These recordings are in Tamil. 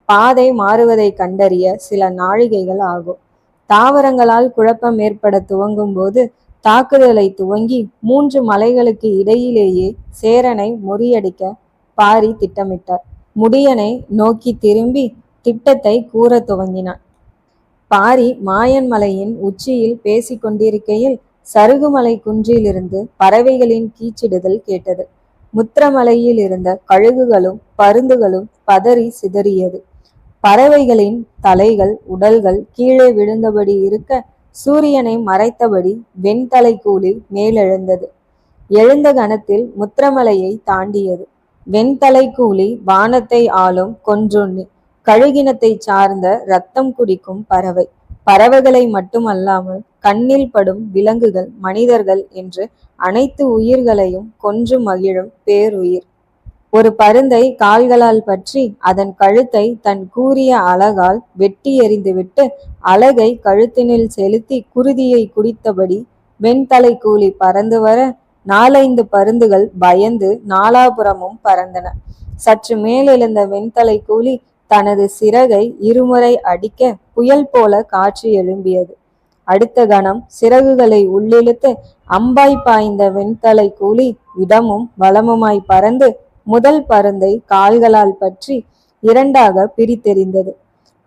பாதை மாறுவதை கண்டறிய சில நாழிகைகள் ஆகும். தாவரங்களால் குழப்பம் ஏற்பட துவங்கும் போது தாக்குதலை துவங்கி 3 மலைகளுக்கு இடையிலேயே சேரனை முறியடிக்க பாரி திட்டமிட்டார். முடியனை நோக்கி திரும்பி திட்டத்தை கூற துவங்கினான். பாரி மாயன் மலையின் உச்சியில் பேசிக் கொண்டிருக்கையில் சருகுமலை குன்றிலிருந்து பறவைகளின் கீச்சிடுதல் கேட்டது. முத்திரமலையில் இருந்த கழுகுகளும் பருந்துகளும் பதறி சிதறியது. பறவைகளின் தலைகள் உடல்கள் கீழே விழுந்தபடி இருக்க சூரியனை மறைத்தபடி வெண்தலை கூலி மேலெழுந்தது. எழுந்த கணத்தில் முத்திரமலையை தாண்டியது. வெண்தலை கூலி வானத்தை ஆளும் கொன்றுண்ணி, கழுகினத்தை சார்ந்த இரத்தம் குடிக்கும் பறவை. பறவைகளை மட்டுமல்லாமல் கண்ணில் படும் விலங்குகள், மனிதர்கள் என்று அனைத்து உயிர்களையும் கொன்று மகிழும் பேருயிர். ஒரு பருந்தை கால்களால் பற்றி அதன் கழுத்தை தன் கூரிய அலகால் வெட்டி எறிந்துவிட்டு அலகை கழுத்தினில் செலுத்தி குருதியை குடித்தபடி வெண்தலை கூலி பறந்து வர 4-5 பருந்துகள் பயந்து நாலாபுறமும் பறந்தன. சற்று மேலெழுந்த வெண்தலை கூலி தனது சிறகை இருமுறை அடிக்க புயல் போல காற்று எழும்பியது. அடுத்த கணம் சிறகுகளை உள்ளிழுத்து அம்பாய் பாய்ந்த வெண்தலை கூலி இடமும் வலமுமாய் பறந்து முதல் பருந்தை கால்களால் பற்றி 2ஆக பிரித்தெறிந்தது.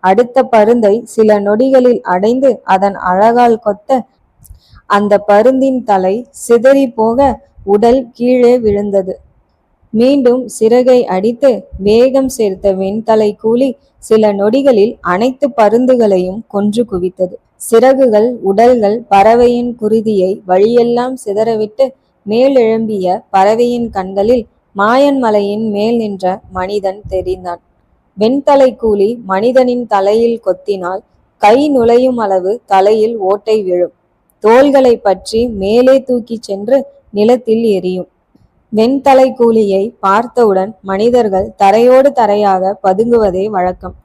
அடுத்த பருந்தை சில நொடிகளில் அடைந்து அதன் அழகால் கொத்த அந்த பருந்தின் தலை சிதறி போக உடல் கீழே விழுந்தது. மீண்டும் சிறகை அடித்து வேகம் சேர்த்த வெண்தலை கூலி சில நொடிகளில் அனைத்து பருந்துகளையும் கொன்று குவித்தது. சிறகுகள் உடல்கள் பறவையின் குருதியை வழியெல்லாம் சிதறவிட்டு மேலெழும்பிய பறவையின் கண்களில் மாயன் மலையின் மேல் நின்ற மனிதன் தெரிந்தான். வெண்தலை கூலி மனிதனின் தலையில் கொத்தினால் கை நுழையும் அளவு தலையில் ஓட்டை விழும். தோள்களை பற்றி மேலே தூக்கி சென்று நிலத்தில் எரியும். வெண்தலை கூலியை பார்த்தவுடன் மனிதர்கள் தரையோடு தரையாக பதுங்குவதே வழக்கம்.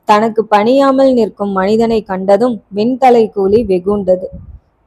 தனக்கு பணியாமல் நிற்கும் மனிதனை கண்டதும் வெண்தலை கூலி வெகுண்டது.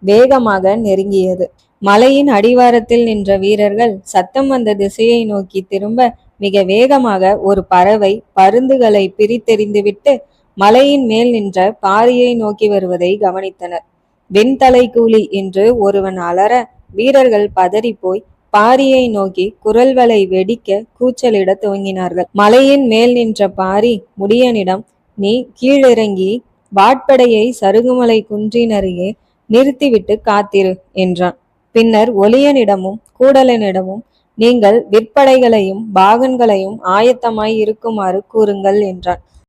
வேகமாக நெருங்கியது. மலையின் அடிவாரத்தில் நின்ற வீரர்கள் சத்தம் வந்த திசையை நோக்கி திரும்ப மிக வேகமாக ஒரு பறவை பருந்துகளை பிரித்தெறிந்துவிட்டு மலையின் மேல் நின்ற பாரியை நோக்கி வருவதை கவனித்தனர். வெண்தலை கூலி என்று ஒருவன் அலற வீரர்கள் பதறி போய் பாரியை நோக்கி குரல்களை வெடிக்க கூச்சலிட துவங்கினார்கள். மலையின் மேல் நின்ற பாரி முடியனிடம், நீ கீழிறங்கி வாட்படையை சருகுமலை குன்றின் அருகே நிறுத்திவிட்டு காத்திரு என்றான். பின்னர் ஒலியனிடமும் கூடலனிடமும், நீங்கள் விற்படைகளையும் பாகன்களையும் ஆயத்தமாய் இருக்குமாறு கூறுங்கள் என்றான்.